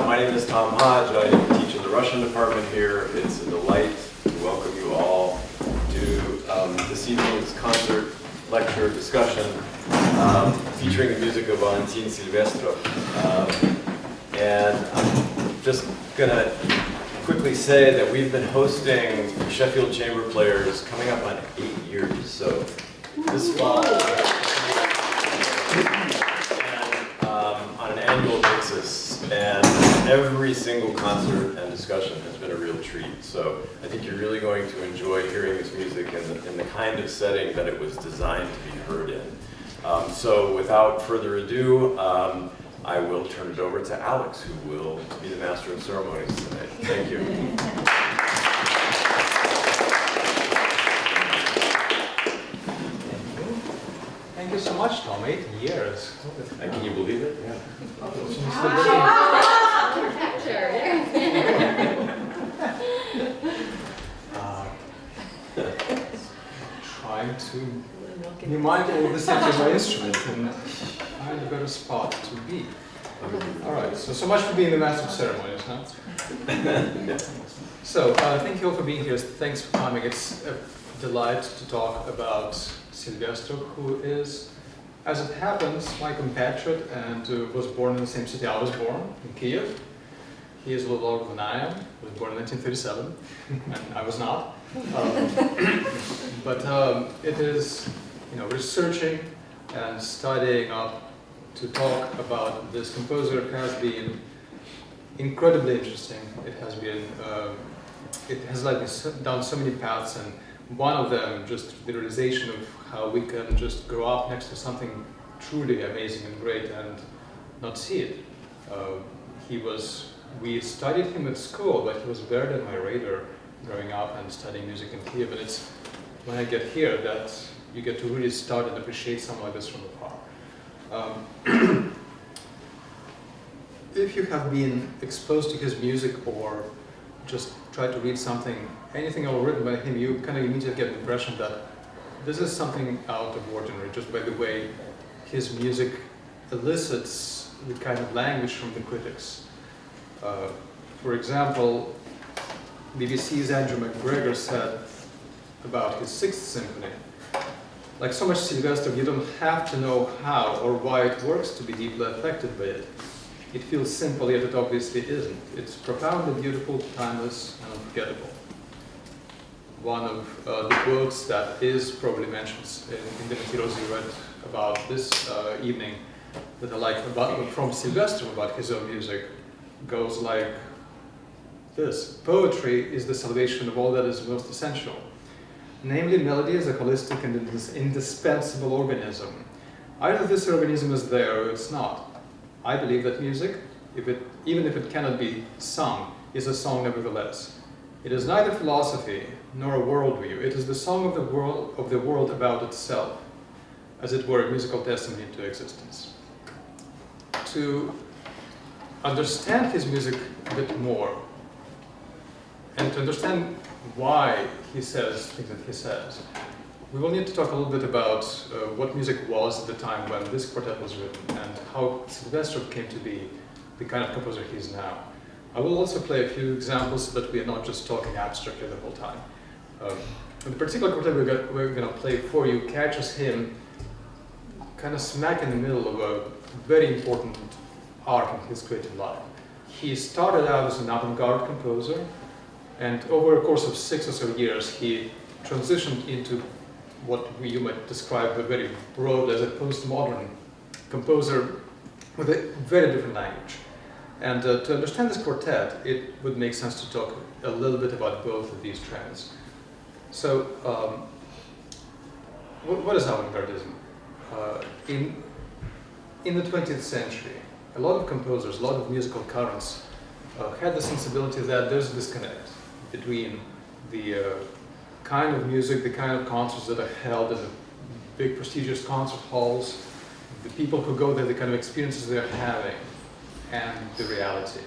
My name is Tom Hodge. I teach in the Russian department here. It's a delight to welcome you all to this evening's concert, lecture, discussion featuring the music of Valentyn Silvestrov. And I'm just going to quickly say that we've been hosting Sheffield Chamber Players coming up on 8 years. So this fall, on an annual basis, and every single concert and discussion has been a real treat. So I think you're really going to enjoy hearing this music in the kind of setting that it was designed to be heard in. So without further ado, I will turn it over to Alex, who will be the master of ceremonies tonight. Thank you. Thank you so much, Tom. 8 years. Can you believe it? Yeah. Trying to be mindful of the setting of my instrument and find a better spot to be. All right, so much for being the master of ceremonies, huh? So, thank you all for being here. Thanks for coming. It's a delight to talk about Silvestrov, who is, as it happens, my compatriot and was born in the same city I was born, in Kiev. He is a little older than I am. He was born in 1937, and I was not. But it is, researching and studying up to talk about this composer has been incredibly interesting. It has been, it has led me down so many paths, and one of them, just the realization of how we can just grow up next to something truly amazing and great and not see it. We studied him at school, but he was buried on my radar growing up and studying music in Kiev. And it's when I get here that you get to really start and appreciate something like this from afar. If you have been exposed to his music or just try to read something, anything ever written by him, you kind of immediately get the impression that this is something out of ordinary, just by the way his music elicits the kind of language from the critics. For example, BBC's Andrew McGregor said about his Sixth Symphony, like so much Silvestrov, you don't have to know how or why it works to be deeply affected by it. It feels simple, yet it obviously isn't. It's profoundly beautiful, timeless, and unforgettable. One of the quotes that is probably mentioned in the materials you read about this evening that I like from Silvestrov about his own music goes like this: poetry is the salvation of all that is most essential. Namely, melody is a holistic and indispensable organism. Either this organism is there or it's not. I believe that music, even if it cannot be sung, is a song nevertheless. It is neither philosophy nor a worldview. It is the song of the world about itself, as it were a musical testimony to existence. To understand his music a bit more, and to understand why he says things that he says, we will need to talk a little bit about what music was at the time when this quartet was written and how Silvestrov came to be the kind of composer he is now. I will also play a few examples so that we are not just talking abstractly the whole time. The particular quartet we're going to play for you catches him kind of smack in the middle of a very important arc in his creative life. He started out as an avant-garde composer, and over a course of 6 or so years, he transitioned into what you might describe very broad as a postmodern composer with a very different language. And to understand this quartet, it would make sense to talk a little bit about both of these trends. So, what is avant-gardism? In the 20th century, a lot of composers, a lot of musical currents had the sensibility that there's a disconnect between the kind of music, the kind of concerts that are held in the big prestigious concert halls, the people who go there, the kind of experiences they're having, and the reality.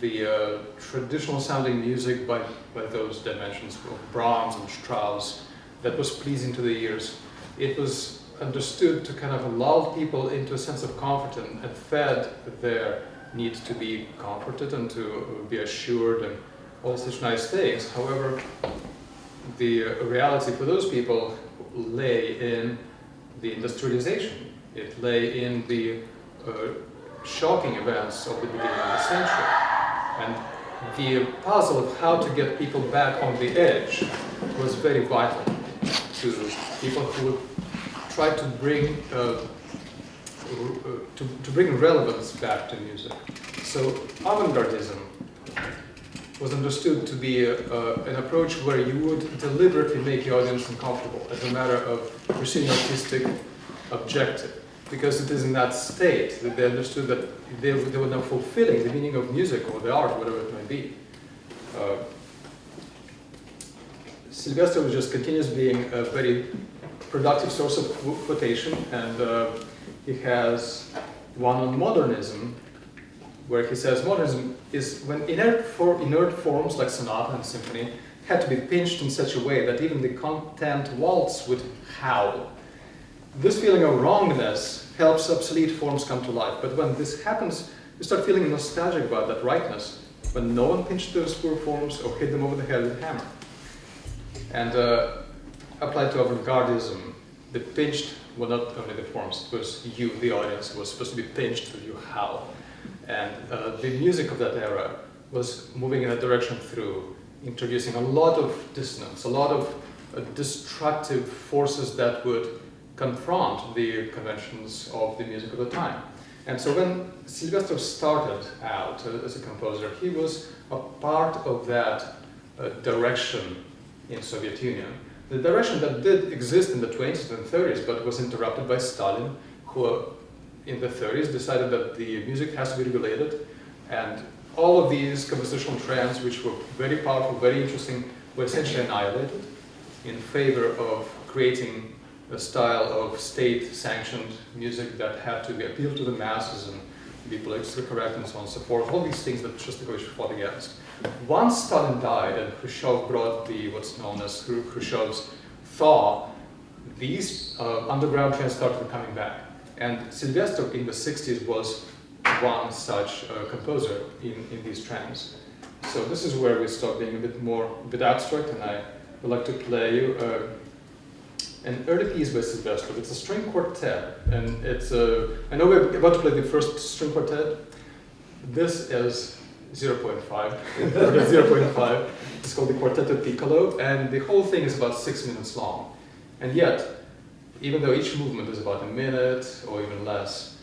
The traditional sounding music by those dimensions of Brahms and Strauss that was pleasing to the ears, it was understood to kind of lull people into a sense of comfort and fed their need to be comforted and to be assured and all such nice things. However, the reality for those people lay in the industrialization. It lay in the shocking events of the beginning of the century. And the puzzle of how to get people back on the edge was very vital to people who would try to bring to bring relevance back to music. So avant-gardism was understood to be an approach where you would deliberately make the audience uncomfortable as a matter of pursuing artistic objective, because it is in that state that they understood that they were now fulfilling the meaning of music or the art, whatever it might be. Silvestrov just continues being a very productive source of quotation, and he has one on modernism, where he says modernism is when inert forms like sonata and symphony had to be pinched in such a way that even the content waltz would howl. This feeling of wrongness helps obsolete forms come to life, but when this happens, you start feeling nostalgic about that rightness, when no one pinched those poor forms or hit them over the head with a hammer. And applied to avant-gardism, the pinched were not only the forms, it was you, the audience, who was supposed to be pinched so you howl. And the music of that era was moving in that direction through introducing a lot of dissonance, a lot of destructive forces that would confront the conventions of the music of the time. And so when Silvestrov started out as a composer, he was a part of that direction in Soviet Union. The direction that did exist in the 20s and 30s, but was interrupted by Stalin, who in the 30s decided that the music has to be regulated, and all of these compositional trends, which were very powerful, very interesting, were essentially annihilated in favor of creating a style of state-sanctioned music that had to be appealed to the masses and be politically correct and so on and so forth, all these things that Shostakovich fought against. Once Stalin died and Khrushchev brought the what's known as Khrushchev's thaw, these underground trends started coming back. And Silvestrov in the 60s was one such composer in these trends. So this is where we start being a bit abstract, and I would like to play you an early piece by Silvestrov. It's a string quartet, and it's I know we're about to play the first string quartet. This is 0.5, 0.5. It's called the Quartetto Piccolo, and the whole thing is about 6 minutes long. And yet, even though each movement is about a minute or even less,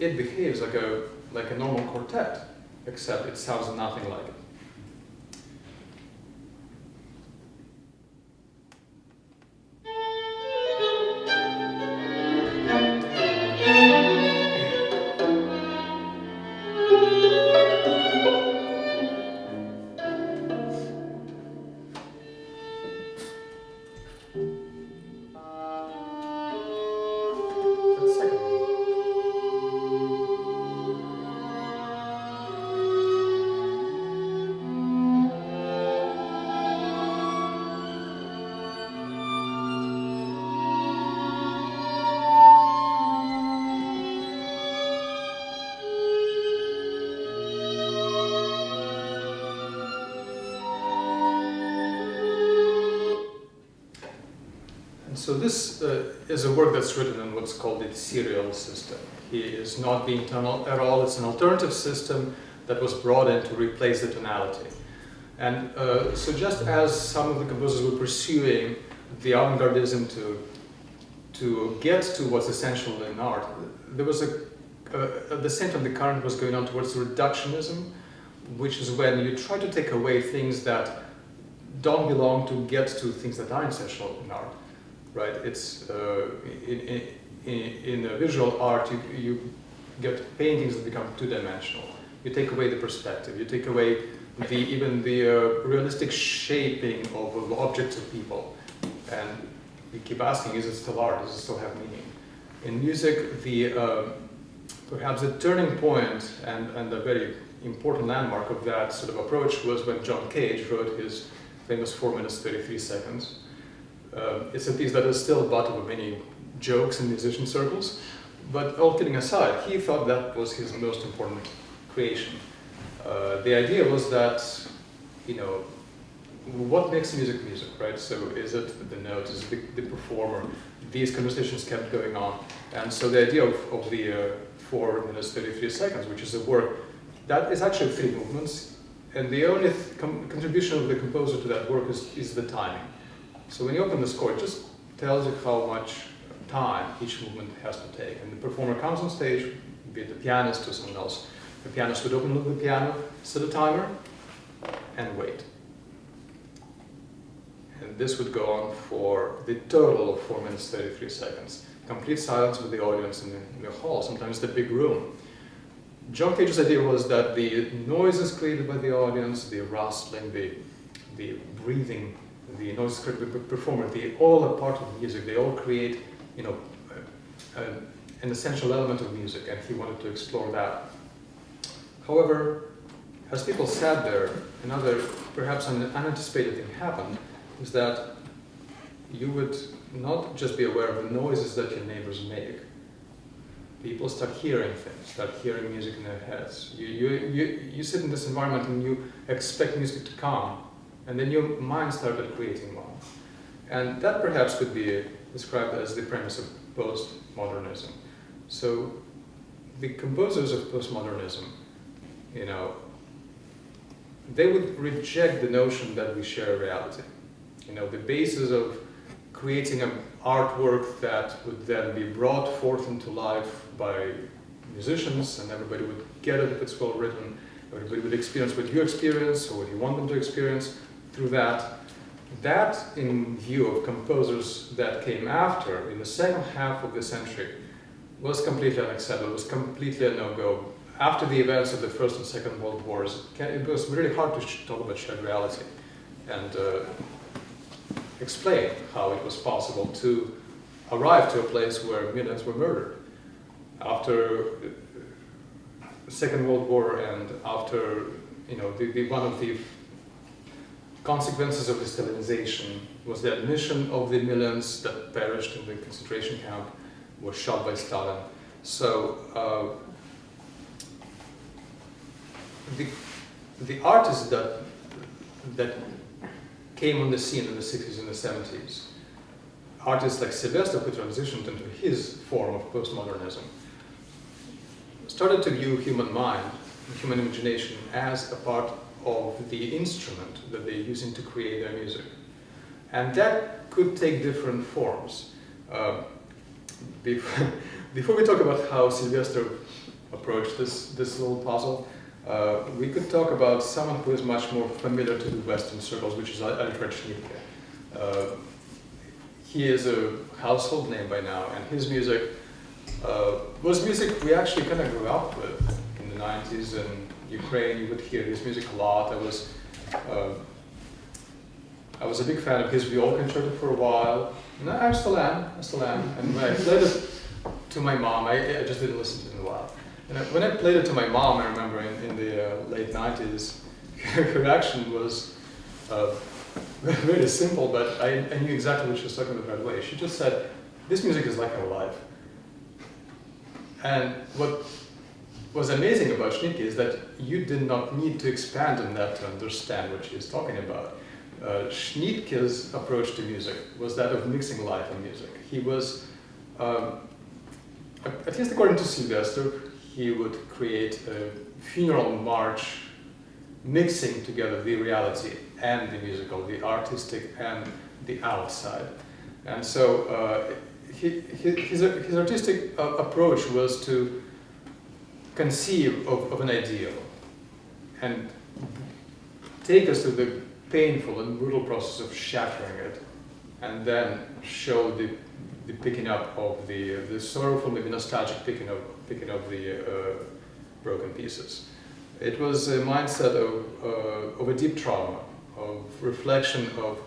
it behaves like a normal quartet, except it sounds nothing like it. So this is a work that's written in what's called the serial system. He is not being tonal at all. It's an alternative system that was brought in to replace the tonality. And so just as some of the composers were pursuing the avant-gardism to get to what's essential in art, there was at the same time the current was going on towards reductionism, which is when you try to take away things that don't belong to get to things that are essential in art. Right? It's in visual art, you get paintings that become two-dimensional. You take away the perspective. You take away even the realistic shaping of objects of people, and you keep asking: is it still art? Does it still have meaning? In music, perhaps the turning point and a very important landmark of that sort of approach was when John Cage wrote his famous 4 minutes 33 seconds. It's a piece that is still butt of many jokes in musician circles, but all kidding aside, he thought that was his most important creation. The idea was that, you know, what makes music music, right? So is it the note, is it the performer? These conversations kept going on. And so the idea of the 4 minutes 33 seconds, which is a work, that is actually 3 movements. And the only contribution of the composer to that work is the timing. So when you open the score, it just tells you how much time each movement has to take. And the performer comes on stage, be it the pianist or someone else. The pianist would open the piano, set a timer, and wait. And this would go on for the total of 4 minutes 33 seconds. Complete silence with the audience in the hall, sometimes the big room. John Cage's idea was that the noises created by the audience, the rustling, the breathing, the noises created by the performer, they all are part of the music. They all create, you know, an essential element of music, and he wanted to explore that. However, as people sat there, another perhaps an unanticipated thing happened, is that you would not just be aware of the noises that your neighbors make. People start hearing things, start hearing music in their heads. You sit in this environment and you expect music to come, and then your mind started creating one. And that perhaps could be described as the premise of postmodernism. So the composers of postmodernism, you know, they would reject the notion that we share reality. You know, the basis of creating an artwork that would then be brought forth into life by musicians, and everybody would get it if it's well written. Everybody would experience what you experience or what you want them to experience through that. That, in view of composers that came after, in the second half of the century, was completely unacceptable. It was completely a no-go. After the events of the First and Second World Wars, it was really hard to talk about shared reality and explain how it was possible to arrive to a place where millions were murdered. After the Second World War and after, you know, one of the consequences of the Stalinization was the admission of the millions that perished in the concentration camp, were shot by Stalin. So the artists that came on the scene in the 60s and the 70s, artists like Silvestrov, who transitioned into his form of postmodernism, started to view human mind, human imagination, as a part of the instrument that they're using to create their music. And that could take different forms. Before we talk about how Silvestrov approached this little puzzle, we could talk about someone who is much more familiar to the Western circles, which is Alfred Schnittke. He is a household name by now, and his music was music we actually kind of grew up with in the 90s. In Ukraine, you would hear his music a lot. I was a big fan of his viol concerto for a while. And I still am. And when I played it to my mom, I just didn't listen to it in a while. And when I played it to my mom, I remember in the late 90s, her reaction was very simple, but I knew exactly what she was talking about right away. She just said, "This music is like our life." And what was amazing about Schnittke is that you did not need to expand on that to understand what she is talking about. Schnittke's approach to music was that of mixing life and music. He was, at least according to Silvestrov, he would create a funeral march mixing together the reality and the musical, the artistic and the outside. And so his artistic approach was to conceive of an ideal and take us through the painful and brutal process of shattering it, and then show the picking up of the sorrowful, maybe nostalgic picking up the broken pieces. It was a mindset of a deep trauma, of reflection, of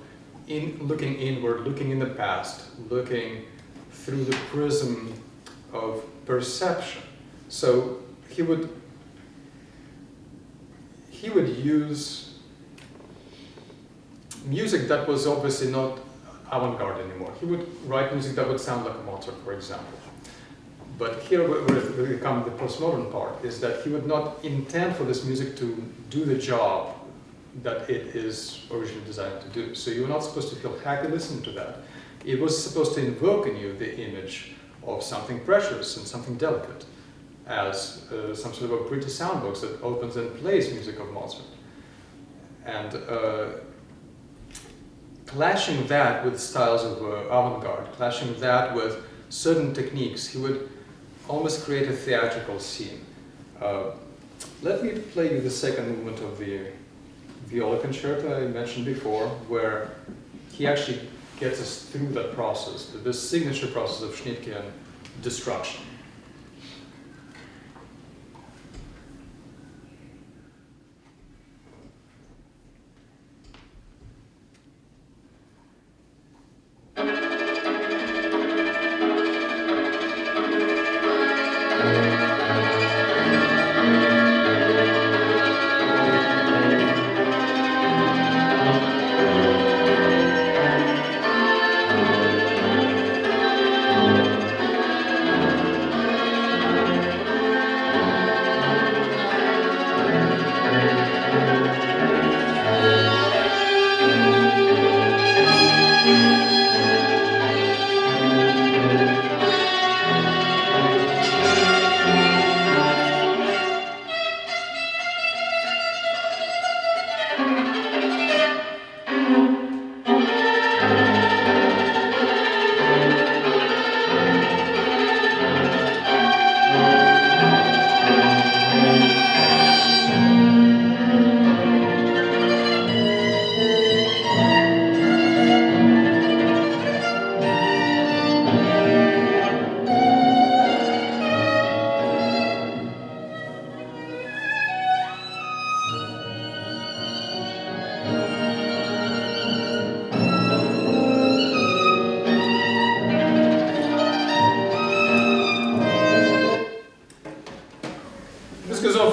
looking inward, looking in the past, looking through the prism of perception. So he would use music that was obviously not avant-garde anymore. He would write music that would sound like a Mozart, for example. But here where it becomes the postmodern part is that he would not intend for this music to do the job that it is originally designed to do. So you were not supposed to feel happy listening to that. It was supposed to invoke in you the image of something precious and something delicate, as some sort of a pretty soundbox that opens and plays music of Mozart. And clashing that with styles of avant-garde, clashing that with certain techniques, he would almost create a theatrical scene. Let me play you the second movement of the viola concerto I mentioned before, where he actually gets us through that process, this signature process of Schnittkean destruction.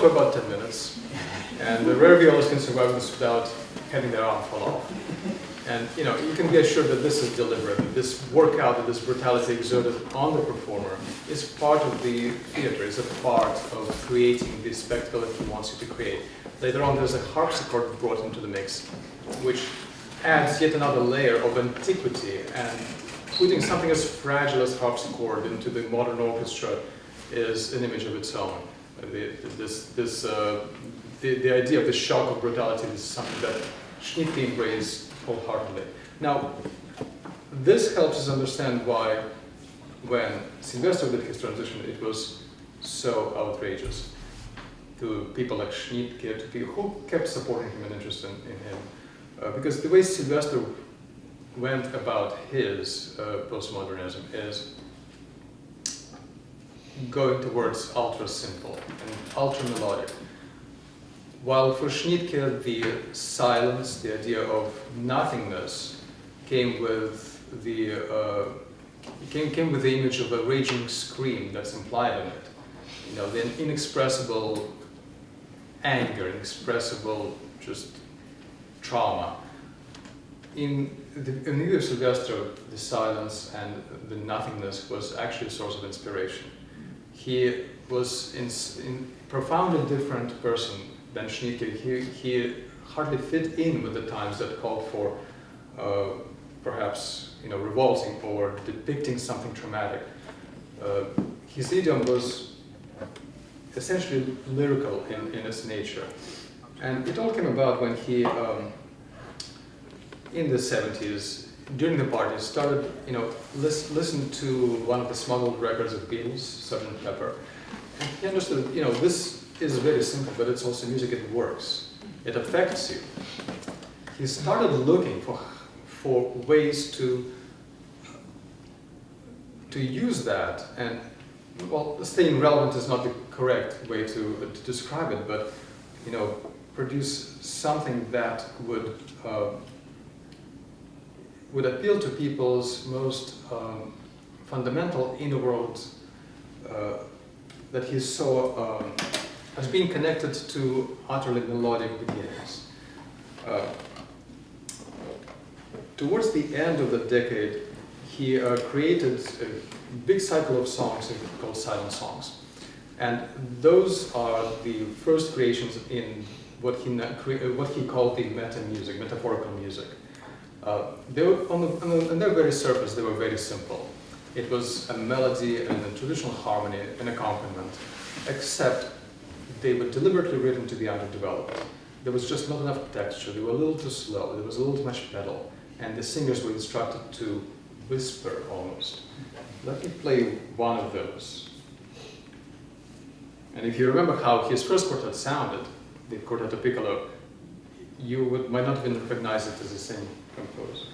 For about 10 minutes, and the rare violists can survive this without having their arm fall off. And you know, you can be assured that this is deliberate, that this workout, that this brutality exerted on the performer is part of the theater, is a part of creating the spectacle that he wants you to create. Later on, there's a harpsichord brought into the mix, which adds yet another layer of antiquity, and putting something as fragile as harpsichord into the modern orchestra is an image of its own. The idea of the shock of brutality is something that Schnittke embraced wholeheartedly. Now, this helps us understand why, when Silvestrov did his transition, it was so outrageous to people like Schnittke, to people who kept supporting him and interested in him. Because the way Silvestrov went about his postmodernism is going towards ultra-simple and ultra-melodic. While for Schnittke, the silence, the idea of nothingness, came with the image of a raging scream that's implied in it. You know, the inexpressible anger, inexpressible just trauma. In the view of Silvestrov, the silence and the nothingness was actually a source of inspiration. He was a profoundly different person than Schnittke. He hardly fit in with the times that called for perhaps revolting or depicting something traumatic. His idiom was essentially lyrical in its nature. And it all came about when he, in the 70s, during the party, started, listen to one of the smuggled records of Beatles, Sgt. Pepper, and he understood, this is very simple, but it's also music. It works. It affects you. He started looking for ways to use that, and well, staying relevant is not the correct way to describe it, but produce something that would appeal to people's most fundamental inner world that he saw as being connected to utterly melodic beginnings. Towards the end of the decade, he created a big cycle of songs called silent songs. And those are the first creations in what he called the meta music, metaphorical music. They were on their very surface, they were very simple. It was a melody and a traditional harmony and accompaniment, except they were deliberately written to be underdeveloped. There was just not enough texture, they were a little too slow, there was a little too much pedal, and the singers were instructed to whisper almost. Let me play one of those. And if you remember how his first quartet sounded, the Quartetto Piccolo, you might not even recognize it as the same composer.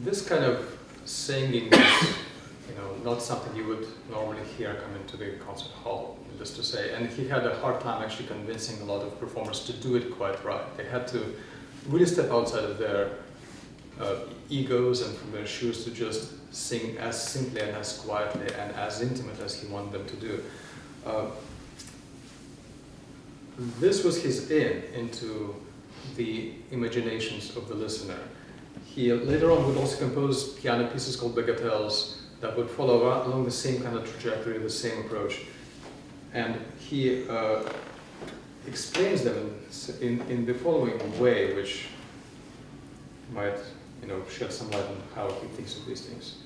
This kind of singing is, not something you would normally hear come into the concert hall, needless to say. And he had a hard time actually convincing a lot of performers to do it quite right. They had to really step outside of their egos and from their shoes to just sing as simply and as quietly and as intimate as he wanted them to do. This was his into the imaginations of the listener. He later on would also compose piano pieces called bagatelles that would follow along the same kind of trajectory, the same approach. And he explains them in the following way, which might shed some light on how he thinks of these things.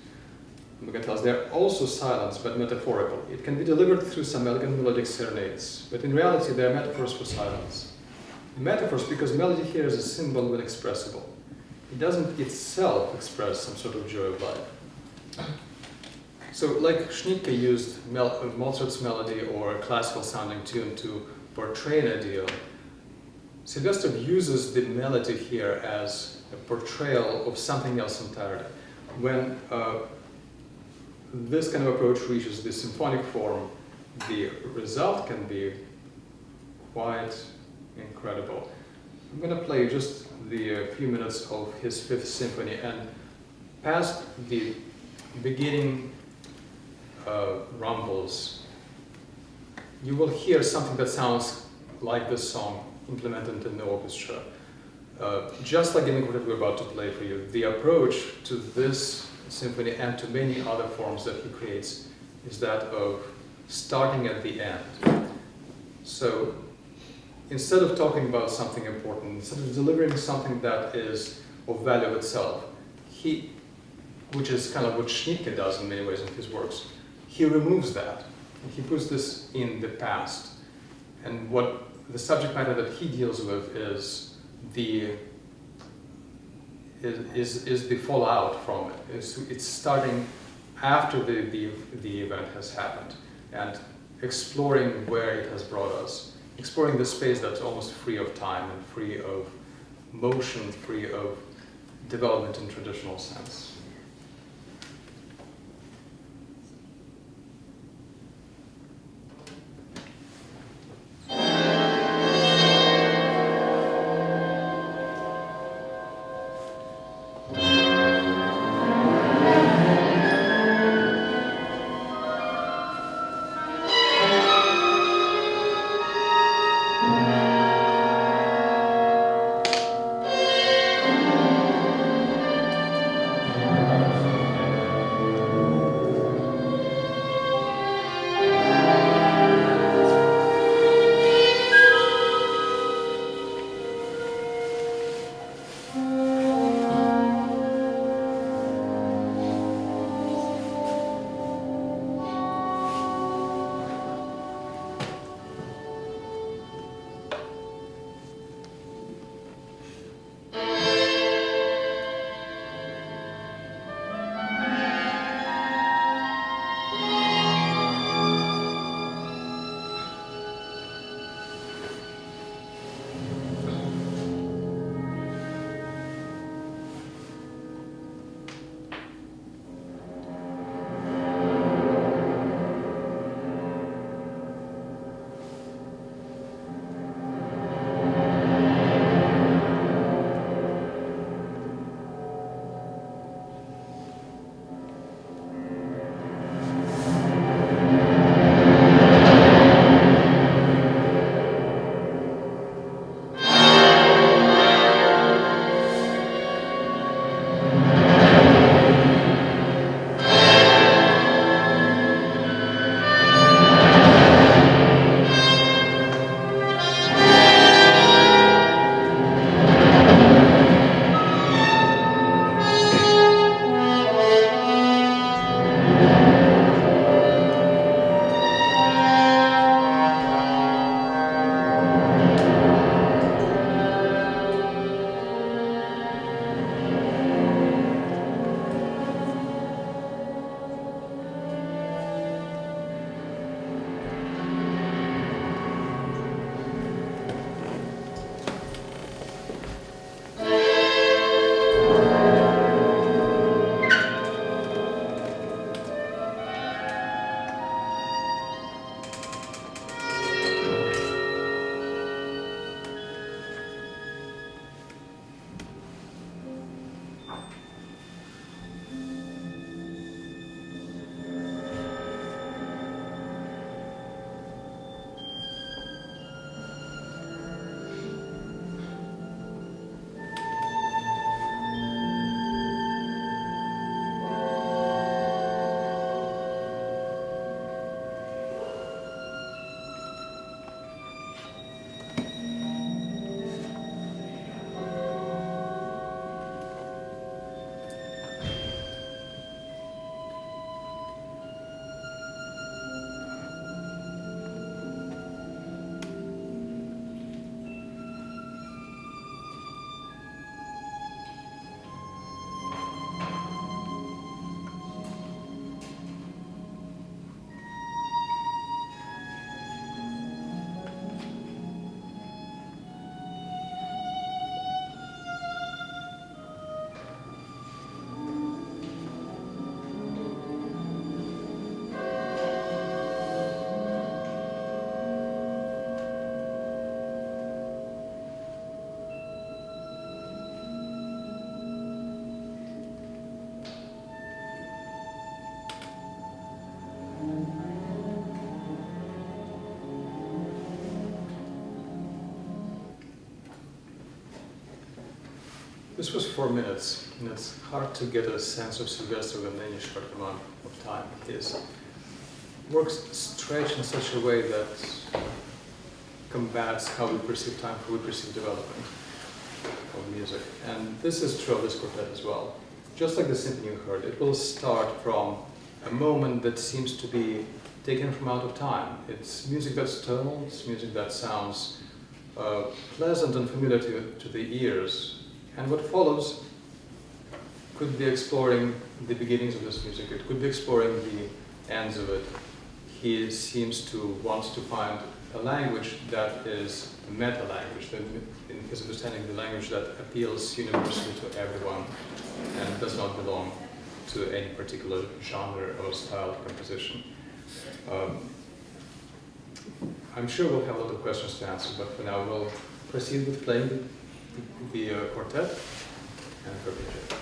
Bagatelles, they're also silence, but metaphorical. It can be delivered through some elegant melodic serenades, but in reality they're metaphors for silence. Metaphors because melody here is a symbol of inexpressible. It doesn't itself express some sort of joy of life. So like Schnittke used Mozart's melody or a classical sounding tune to portray an ideal, Silvestrov uses the melody here as a portrayal of something else entirely. When this kind of approach reaches the symphonic form, the result can be quite incredible. I'm going to play just the few minutes of his Fifth Symphony, and past the beginning rumbles, you will hear something that sounds like this song implemented in the orchestra. Just like in the quartet we're about to play for you, the approach to this symphony and to many other forms that he creates is that of starting at the end. So instead of talking about something important, instead of delivering something that is of value itself, which is kind of what Schnittke does in many ways in his works, he removes that. And he puts this in the past. And what the subject matter that he deals with is the fallout from it. It's starting after the event has happened and exploring where it has brought us. Exploring the space that's almost free of time and free of motion, free of development in traditional sense. This was 4 minutes, and it's hard to get a sense of Silvestrov in any short amount of time. His works stretch in such a way that combats how we perceive time, how we perceive development of music. And this is true of this quartet as well. Just like the symphony you heard, it will start from a moment that seems to be taken from out of time. It's music that's tonal, it's music that sounds pleasant and familiar to the ears. And what follows could be exploring the beginnings of this music, it could be exploring the ends of it. He seems to want to find a language that is a meta language, that in his understanding, the language that appeals universally to everyone and does not belong to any particular genre or style of composition. I'm sure we'll have a lot of questions to answer, but for now we'll proceed with playing the quartet and arpeggio.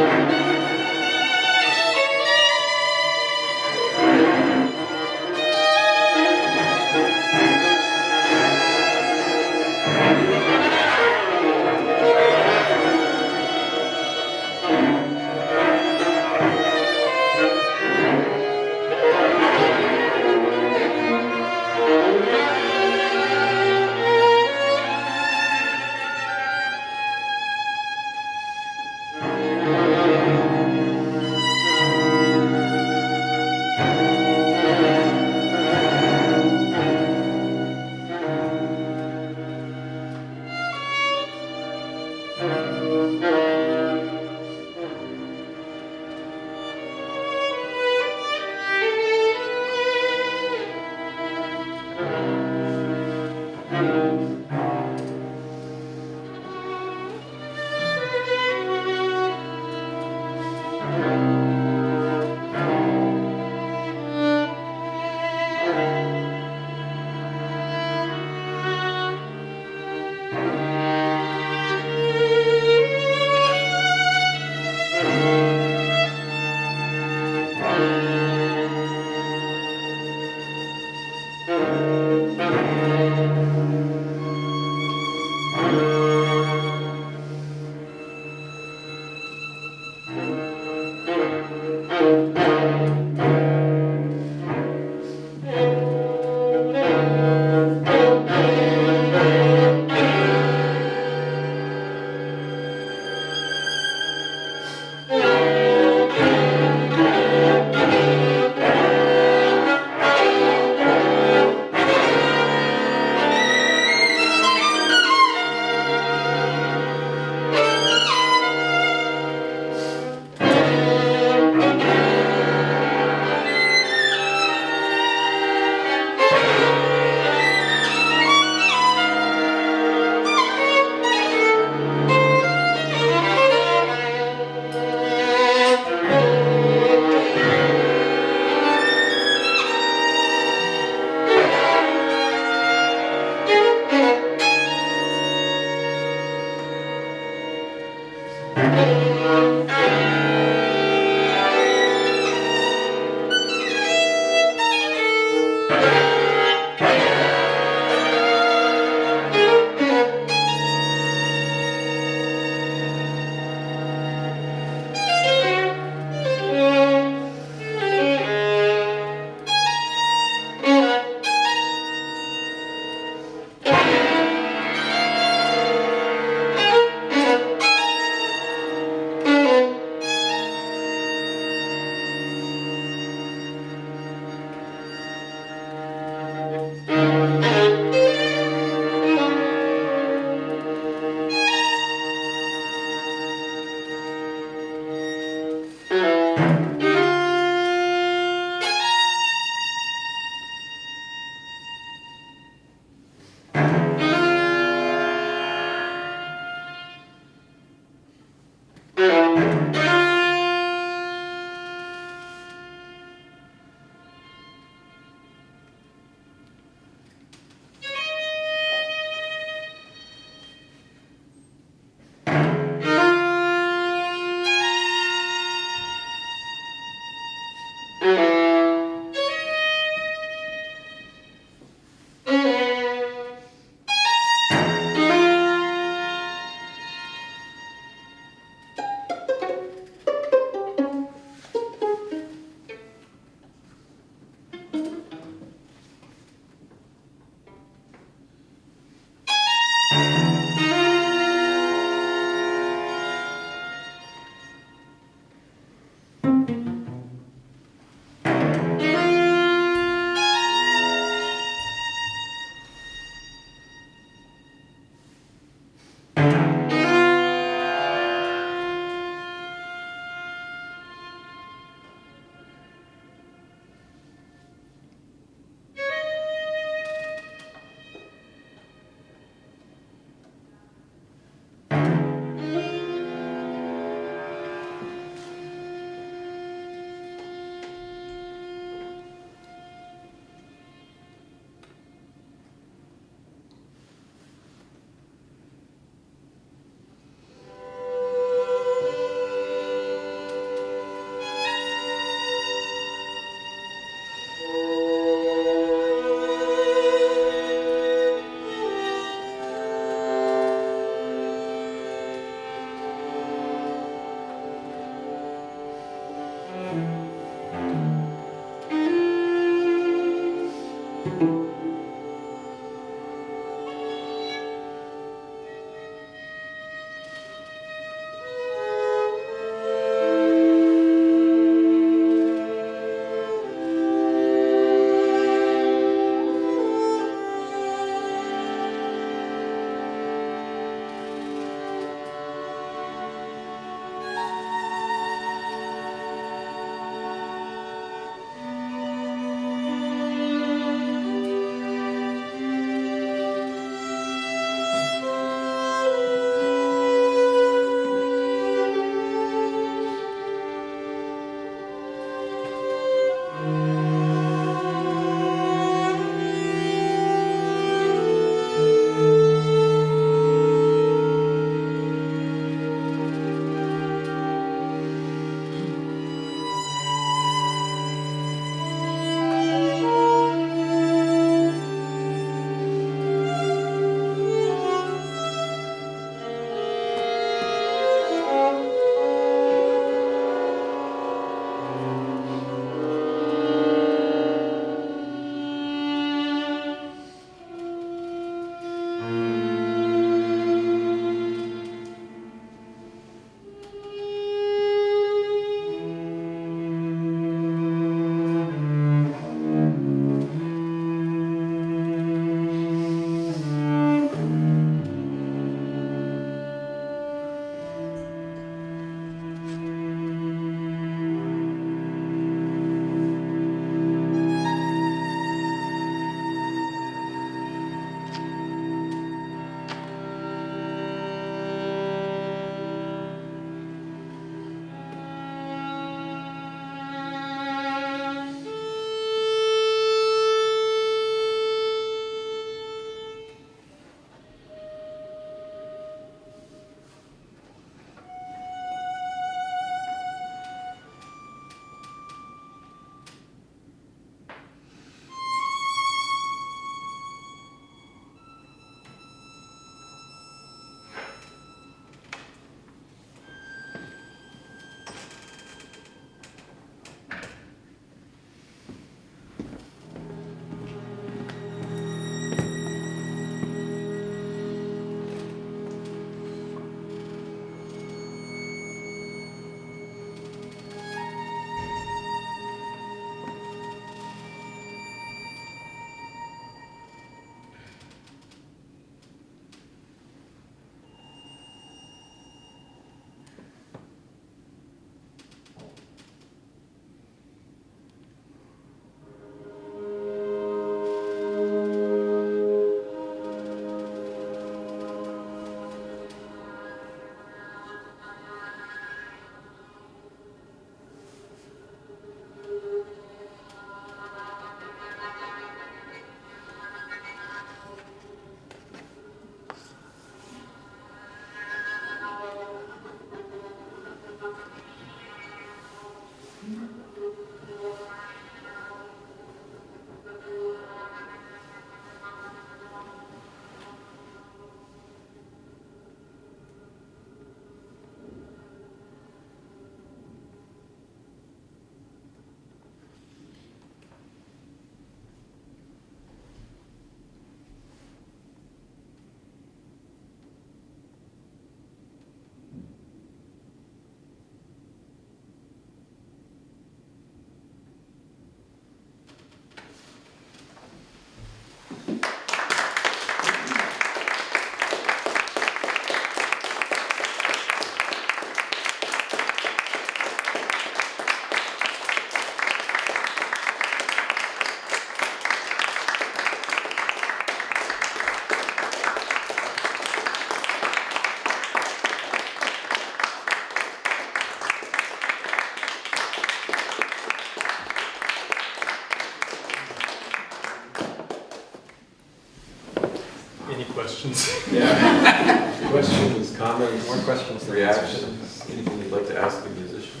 questions. Yeah. Questions, comments, More questions than reactions, anything you'd like to ask the musician?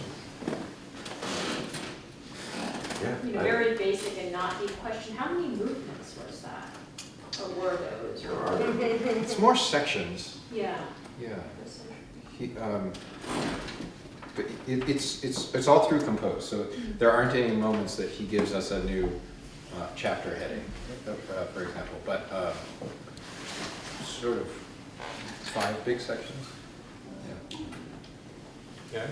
Yeah. Very basic and not deep question. How many movements was that? Or were those? Or are there? It's more sections. Yeah. Yeah. But it's all through compose. So there aren't any moments that he gives us a new chapter heading, for example. But sort of 5 big sections. Yeah. Yeah.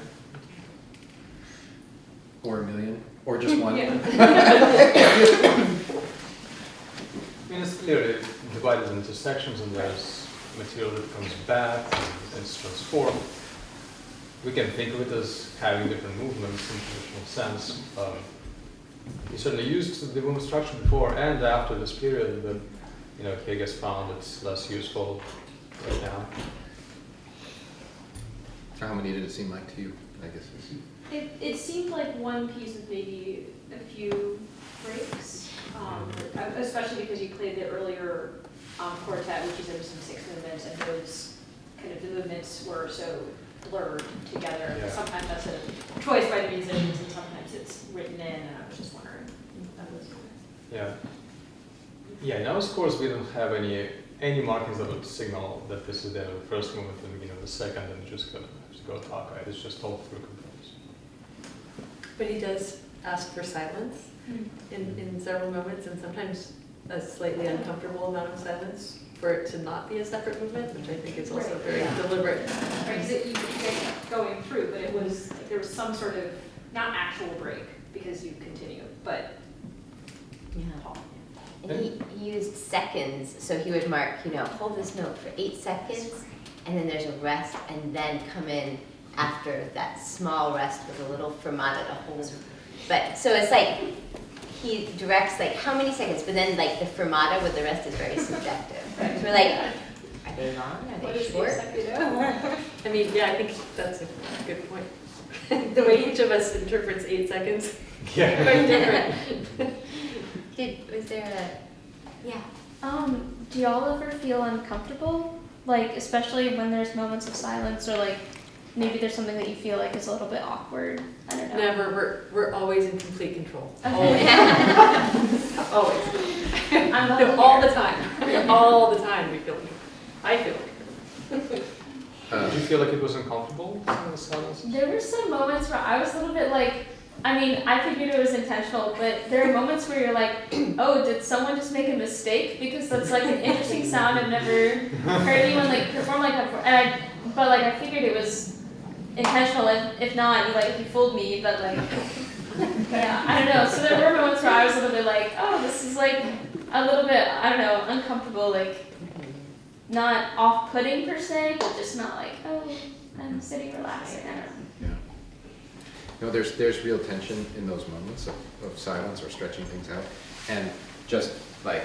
Or 1 million, or just one. Yeah. I mean, it's clearly divided into sections, and there's material that comes back and it's transformed. We can think of it as having different movements in traditional sense. He certainly used the movement structure before and after this period, but he, I guess, found it's less useful right now. How many did it seem like to you? I guess. It seemed like one piece with maybe a few breaks, especially because you played the earlier quartet, which is there was some 6 movements, and those kind of the movements were so blurred together. Yeah. Sometimes that's a choice by the musicians, and sometimes it's written in. And I was just wondering. That was Yeah. Yeah, in our scores we don't have any markings that would signal that this is the end of the first movement and the beginning of the second, and you just go talk, right? It's just all through compose. But he does ask for silence in several moments, and sometimes a slightly uncomfortable amount of silence for it to not be a separate movement, which I think is also very deliberate. right, because you kept going through, but it was like there was some sort of not actual break because you continue, but Yeah. And he used seconds, so he would mark, hold this note for 8 seconds, and then there's a rest, and then come in after that small rest with a little fermata to hold. But, so it's like, he directs like how many seconds, but then like the fermata with the rest is very subjective. Right. So we're like, are they long, are what they is short? I mean, yeah, I think that's a good point. The way each of us interprets 8 seconds Yeah. very different. Was there yeah. Do y'all ever feel uncomfortable? Like, especially when there's moments of silence, or like maybe there's something that you feel like is a little bit awkward? I don't know. Never, we're always in complete control. Okay. Always. I'm No, all the time. All the time we feel it. I feel it. Did you feel like it was uncomfortable in the silence? There were some moments where I was a little bit like, I mean, I figured it was intentional, but there are moments where you're like, oh, did someone just make a mistake? Because that's like an interesting sound. I've never heard anyone like perform like that before. But I figured it was intentional. If not, you fooled me. But like, yeah, I don't know. So there were moments where I was a little bit like, oh, this is like a little bit, I don't know, uncomfortable, like not off-putting per se, but just not like, oh, I'm sitting relaxing. I don't know. No, there's real tension in those moments of silence or stretching things out. And just like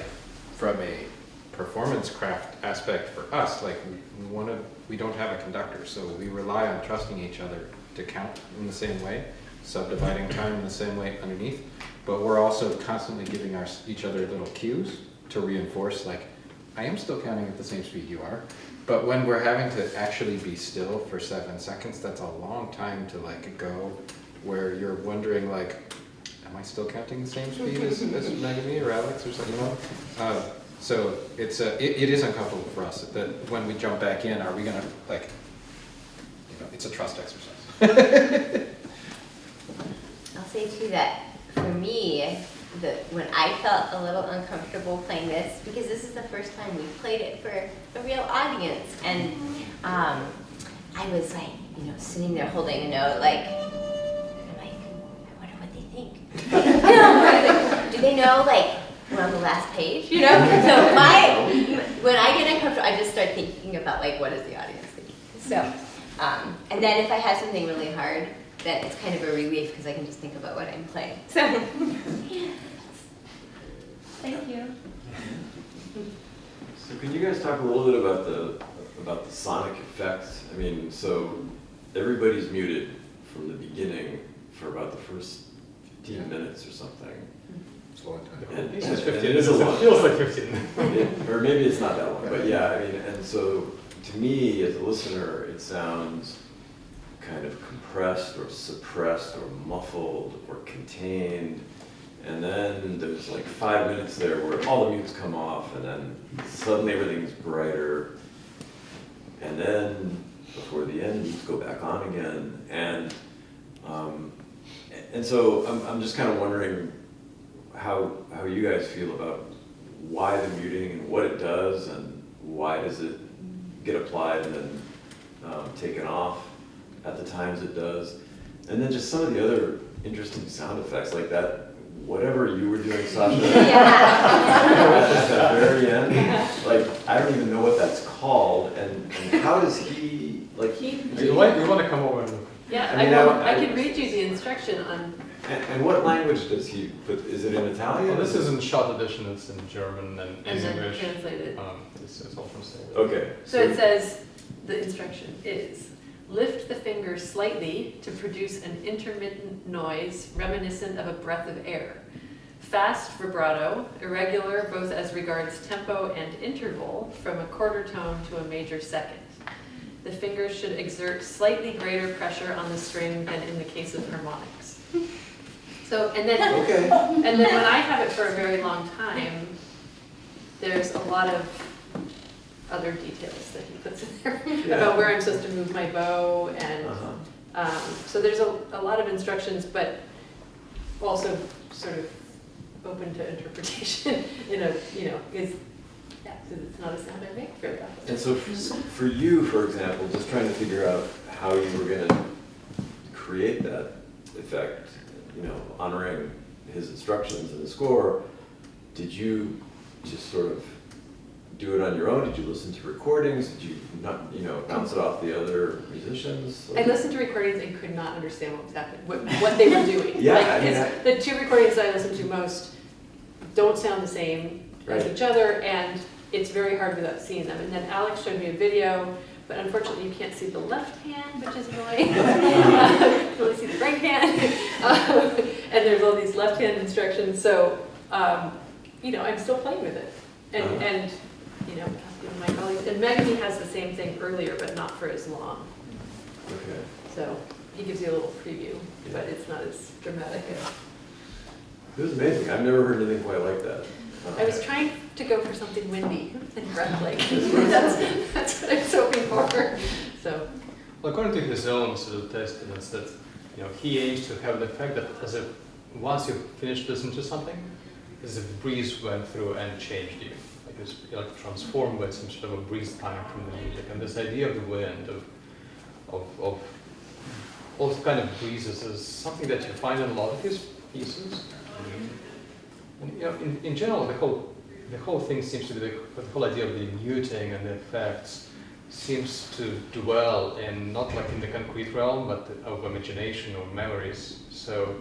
from a performance craft aspect for us, like we don't have a conductor, so we rely on trusting each other to count in the same way, subdividing time in the same way underneath. But we're also constantly giving each other little cues to reinforce, like, I am still counting at the same speed you are. But when we're having to actually be still for 7 seconds, that's a long time to like go where you're wondering, like, am I still counting the same speed as Megami or Alex or something? So it is uncomfortable for us that when we jump back in, are we gonna like, it's a trust exercise. I'll say too that for me, when I felt a little uncomfortable playing this, because this is the first time we've played it for a real audience, and I was like, sitting there holding a note, like, I'm like, I wonder what they think. Do they know, like, we're on the last page? So when I get uncomfortable, I just start thinking about, like, what is the audience thinking? So, and then if I have something really hard, then it's kind of a relief because I can just think about what I'm playing. So, Thank you. So can you guys talk a little bit about the sonic effects? I mean, so everybody's muted from the beginning for about the first 15 minutes or something. It's a long time. The whole piece And- is and 15. it is a long- It feels like 15. Or maybe it's not that long, but yeah, I mean, and so to me, as a listener, it sounds kind of compressed or suppressed or muffled or contained. And then there's like 5 minutes there where all the mutes come off, and then suddenly everything's brighter. And then before the end, mutes go back on again. And so I'm just kind of wondering how you guys feel about why the muting and what it does, and why does it get applied and then taken off at the times it does. And then just some of the other interesting sound effects, like that, whatever you were doing, Sasha, at the very end, like, I don't even know what that's called, and how does he, like, You want to come over and look. Yeah, I mean, I can read you the instruction on, and what language does he put, is it in Italian? Well, this is in short edition, it's in German and and then English. translated. This is all translated. Okay. So it says, the instruction is, lift the finger slightly to produce an intermittent noise reminiscent of a breath of air. Fast vibrato, irregular both as regards tempo and interval, from a quarter tone to a major second. The fingers should exert slightly greater pressure on the string than in the case of harmonics. So, and then Okay. when I have it for a very long time, there's a lot of other details that he puts in there about where I'm supposed to move my bow, and so there's a lot of instructions, but also sort of open to interpretation in a, because it's not a sound I make very often. And so for you, for example, just trying to figure out how you were going to create that effect, honoring his instructions and the score, did you just sort of do it on your own? Did you listen to recordings? Did you not, bounce it off the other musicians? I listened to recordings and could not understand what was happening, what they were doing. Yeah, Like, I mean, the two recordings that I listen to most don't sound the same as Right. each other, and it's very hard without seeing them. And then Alex showed me a video, but unfortunately you can't see the left hand, which is annoying. You can only see the right hand. And there's all these left hand instructions, so I'm still playing with it. And my colleagues, and Maggie has the same thing earlier, but not for as long. Okay. So he gives you a little preview, but it's not as dramatic. It was amazing. I've never heard anything quite like that. I was trying to go for something windy and breath-like. That's what I was hoping for. So, Well, according to his own sort of testaments, that he aims to have the effect that as if once you finish listening to something, as if a breeze went through and changed you. Like transformed by some sort of a breeze coming from the music. And this idea of the wind, of all this kind of breezes, is something that you find in a lot of his pieces. And in general, the whole thing seems to be the whole idea of the muting and the effects seems to dwell in not like in the concrete realm, but of imagination or memories. So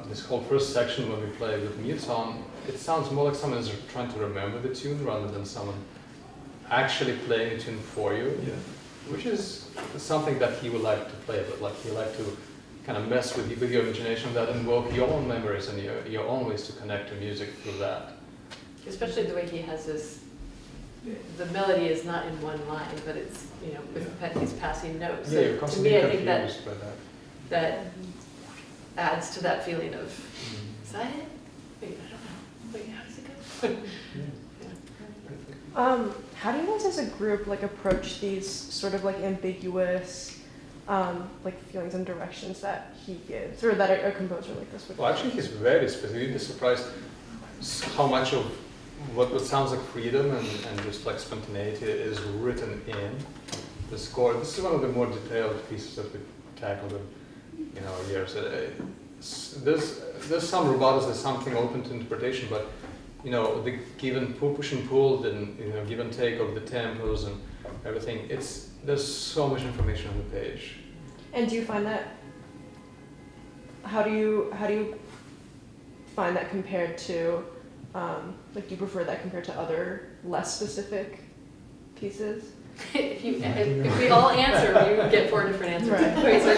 this whole first section when we play with mutes on, it sounds more like someone is trying to remember the tune rather than someone actually playing the tune for you, which is something that he would like to play, but like he would like to kind of mess with your imagination, that invoke your own memories and your own ways to connect to music through that. especially the way he has this, the melody is not in one line, but it's, he's passing notes. Yeah, you're So to constantly me, I think confused by that adds to that feeling of, is that it? Wait, I don't know. Wait, how does it go? How do you guys as a group approach these sort of ambiguous feelings and directions that he gives, or that a composer like this would Well, actually, he's very specific. You'd be surprised how much of what sounds like freedom and just like spontaneity is written in the score. This is one of the more detailed pieces that we've tackled in our years. There's some rubatos, there's something open to interpretation, but the given push and pull, then give and take of the tempos and everything. There's so much information on the page. And do you find that? How do you find that compared to? Do you prefer that compared to other less specific pieces? If we all answer, we get 4 different answers. Right. Wait, so,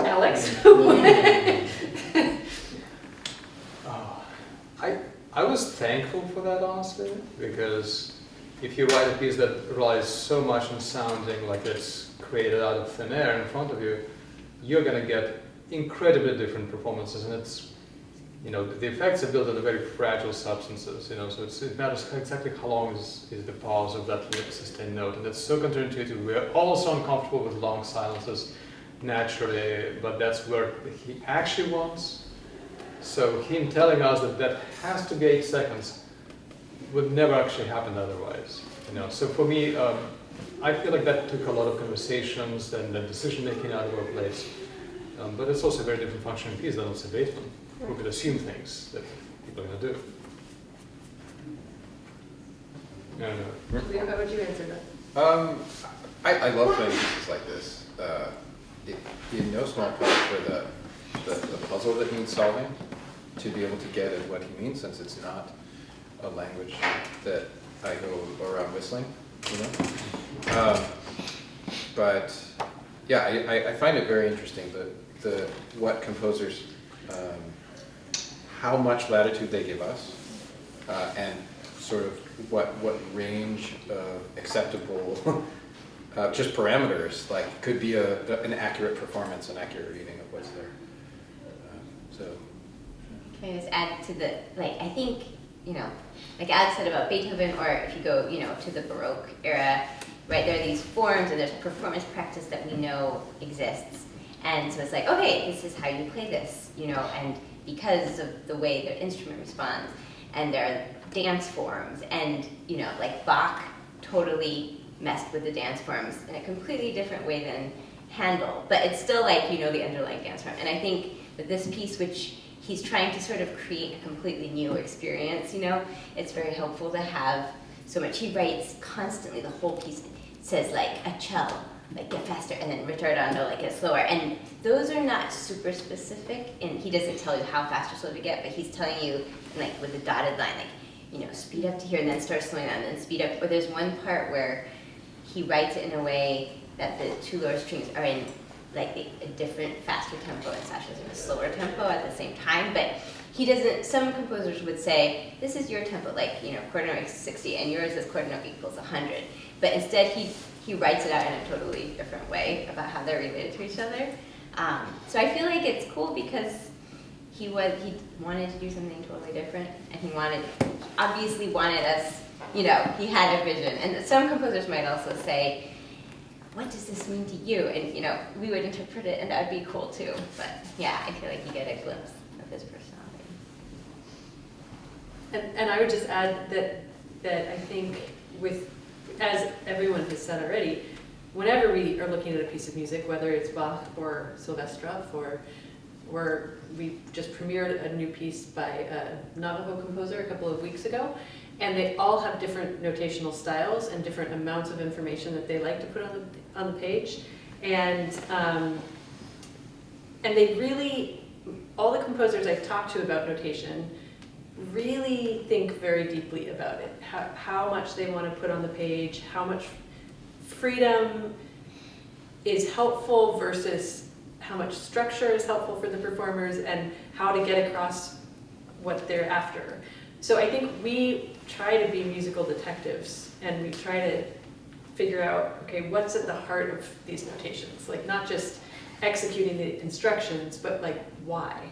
Alex? I was thankful for that, honestly, because if you write a piece that relies so much on sounding like it's created out of thin air in front of you, you're going to get incredibly different performances, and it's, you know, the effects are built on very fragile substances, you know, so it matters exactly how long is the pause of that sustained note, and that's so counterintuitive. We're all so uncomfortable with long silences naturally, but that's where he actually wants. So him telling us that that has to be 8 seconds would never actually happen otherwise, you know. So for me, I feel like that took a lot of conversations and decision making out of our place. But it's also a very different functioning piece than let's say Beethoven, who could assume things that people are going to do. No. Leo, how would you answer that? I love playing pieces like this. In no small part for the puzzle that needs solving, to be able to get at what he means, since it's not a language that I go around whistling, you know. But yeah, I find it very interesting the what composers, how much latitude they give us, and sort of what range of acceptable just parameters, like could be an accurate performance, an accurate reading of what's there. So. Can I just add to the, like, I think, you know, like Alex said about Beethoven, or if you go, you know, to the Baroque era, right, there are these forms and there's a performance practice that we know exists. And so it's like, okay, this is how you play this, you know, and because of the way the instrument responds, and there are dance forms, and, you know, like Bach totally messed with the dance forms in a completely different way than Handel, but it's still like, you know, the underlying dance form. And I think that this piece, which he's trying to sort of create a completely new experience, you know, it's very helpful to have so much. He writes constantly, the whole piece says like a cello, like get faster, and then ritardando, like get slower. And those are not super specific, and he doesn't tell you how fast or slow to get, but he's telling you, like with a dotted line, like, you know, speed up to here and then start slowing down and then speed up. Or there's one part where he writes it in a way that the 2 lower strings are in like a different, faster tempo, and Sasha's in a slower tempo at the same time. But he doesn't, some composers would say, this is your tempo, like, you know, quarter note equals 60, and yours is quarter note equals 100. But instead, he writes it out in a totally different way about how they're related to each other. So I feel like it's cool because he wanted to do something totally different, and he obviously wanted us, you know, he had a vision. And some composers might also say, what does this mean to you? And, you know, we would interpret it, and that would be cool too. But yeah, I feel like you get a glimpse of his personality. And I would just add that I think as everyone has said already, whenever we are looking at a piece of music, whether it's Bach or Silvestrov, or we just premiered a new piece by a Navajo composer a couple of weeks ago, and they all have different notational styles and different amounts of information that they like to put on the page, and they really, all the composers I've talked to about notation really think very deeply about it, how much they want to put on the page, how much freedom is helpful versus how much structure is helpful for the performers, and how to get across what they're after. So I think we try to be musical detectives, and we try to figure out, okay, what's at the heart of these notations? Like, not just executing the instructions, but like, why?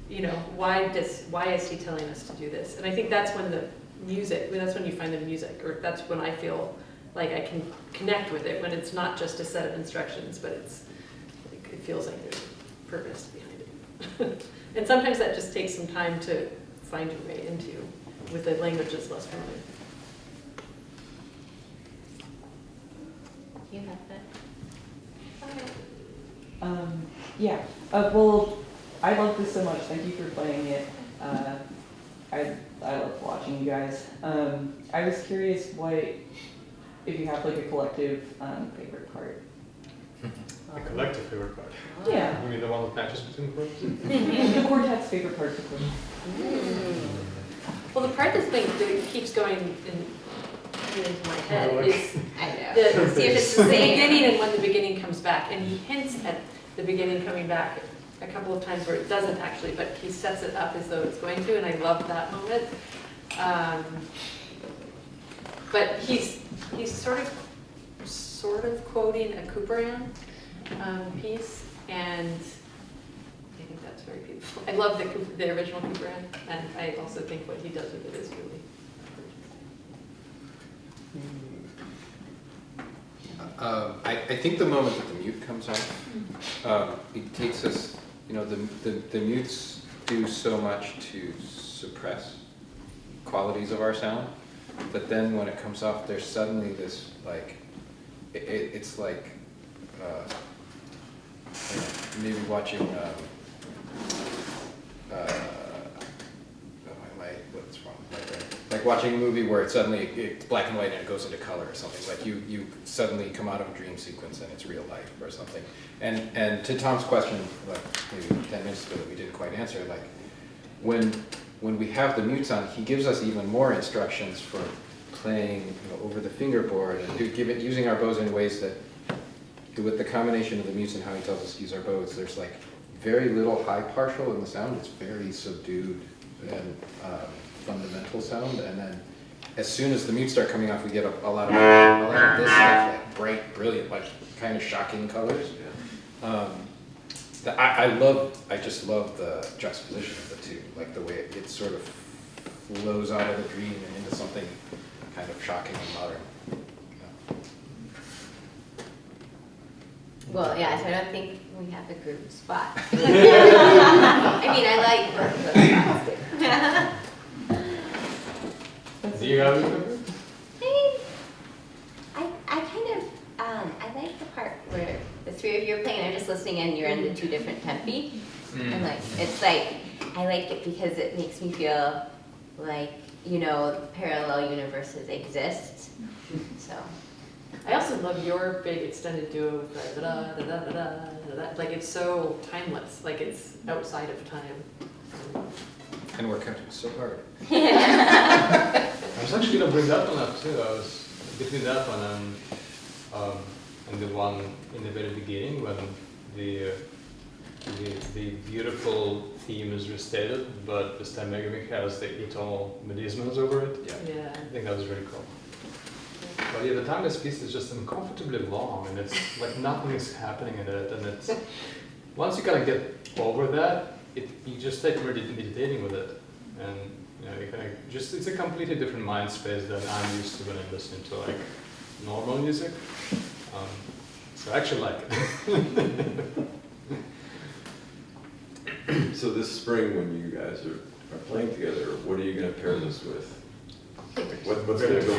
You know, why is he telling us to do this? And I think that's when that's when you find the music, or that's when I feel like I can connect with it, when it's not just a set of instructions, but it feels like there's purpose behind it. And sometimes that just takes some time to find your way into with a language that's less familiar. You have that? Okay. Yeah. Well, I love this so much. Thank you for playing it. I love watching you guys. I was curious if you have like a collective favorite part. A collective favorite part. Yeah. You mean the one that matches between parts? The quartet's favorite part, of course. Well, the part that keeps going into my head is I know. see if it's the beginning and when the beginning comes back. And he hints at the beginning coming back a couple of times where it doesn't actually, but he sets it up as though it's going to, and I love that moment. But he's sort of quoting a Couperin piece, and I think that's very beautiful. I love the original Couperin, and I also think what he does with it is really. I think the moment that the mute comes on, it takes us, the mutes do so much to suppress qualities of our sound, but then when it comes off, there's suddenly this, like, it's like, maybe watching, what's wrong? Like watching a movie where it's suddenly it's black and white and it goes into color or something. Like you suddenly come out of a dream sequence and it's real life or something. And to Tom's question, like maybe 10 minutes ago that we didn't quite answer, like when we have the mutes on, he gives us even more instructions for playing over the fingerboard and using our bows in ways that, with the combination of the mutes and how he tells us to use our bows, there's like very little high partial in the sound. It's very subdued and fundamental sound, and then as soon as the mutes start coming off, we get a lot of this stuff, like bright, brilliant, like kind of shocking colors. I just love the juxtaposition of the two, like the way it sort of flows out of the dream and into something kind of shocking and modern. Well, yeah, so I don't think we have a group spot. I mean, I like both of those spots too. Do you have a group? I kind of, I like the part where the three of you are playing and I'm just listening and you're in the two different tempi. And like, it's like, I like it because it makes me feel like, parallel universes exist, so. I also love your big extended duo with the da da da da da da da. Like it's so timeless, like it's outside of time. And we're counting so hard. I was actually going to bring that one up too. I was between that one and the one in the very beginning when the beautiful theme is restated, but this time Megamic has the eternal medismos over it. Yeah. I think that was really cool. But yeah, the timeless piece is just uncomfortably long, and it's like nothing is happening in it, and it's once you kind of get over that, you just start meditating with it, and you kind of it's a completely different mind space than I'm used to when I'm listening to like normal music. So I actually like it. So this spring, when you guys are playing together, what are you going to pair this with? What's going to go?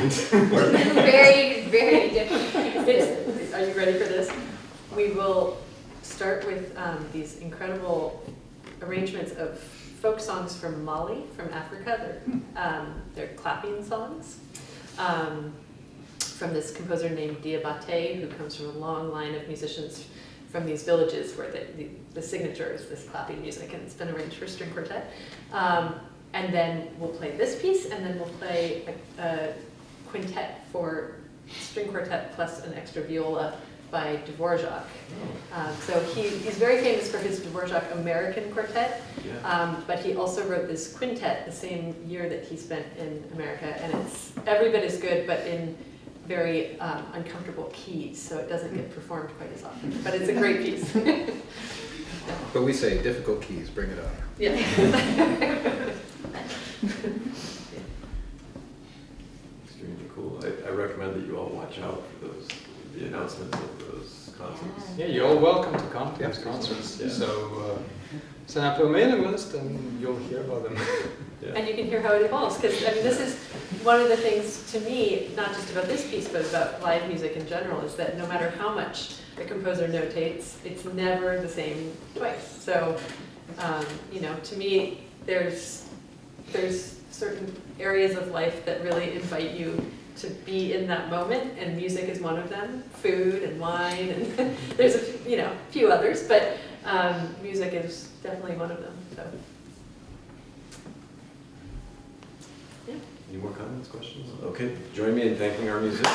Very, very different. Are you ready for this? We will start with these incredible arrangements of folk songs from Mali, from Africa. They're clapping songs from this composer named Diabate, who comes from a long line of musicians from these villages where the signature is this clapping music, and it's been arranged for string quartet. And then we'll play this piece, and then we'll play a quintet for string quartet plus an extra viola by Dvorak. So he's very famous for his Dvorak American quartet, but he also wrote this quintet the same year that he spent in America, and it's every bit as good, but in very uncomfortable keys, so it doesn't get performed quite as often. But it's a great piece. But we say difficult keys, bring it on. Yeah. Extremely cool. I recommend that you all watch out for the announcements of those concerts. Yeah, you're all welcome to come to these concerts. Yeah. So sign up to a mailing list and you'll hear about them. Yeah. And you can hear how it evolves, because I mean, this is one of the things to me, not just about this piece, but about live music in general, is that no matter how much the composer notates, it's never the same twice. So, to me, there's certain areas of life that really invite you to be in that moment, and music is one of them. Food and wine, and there's a few others, but music is definitely one of them. So. Any more comments, questions? Okay, join me in thanking our musicians.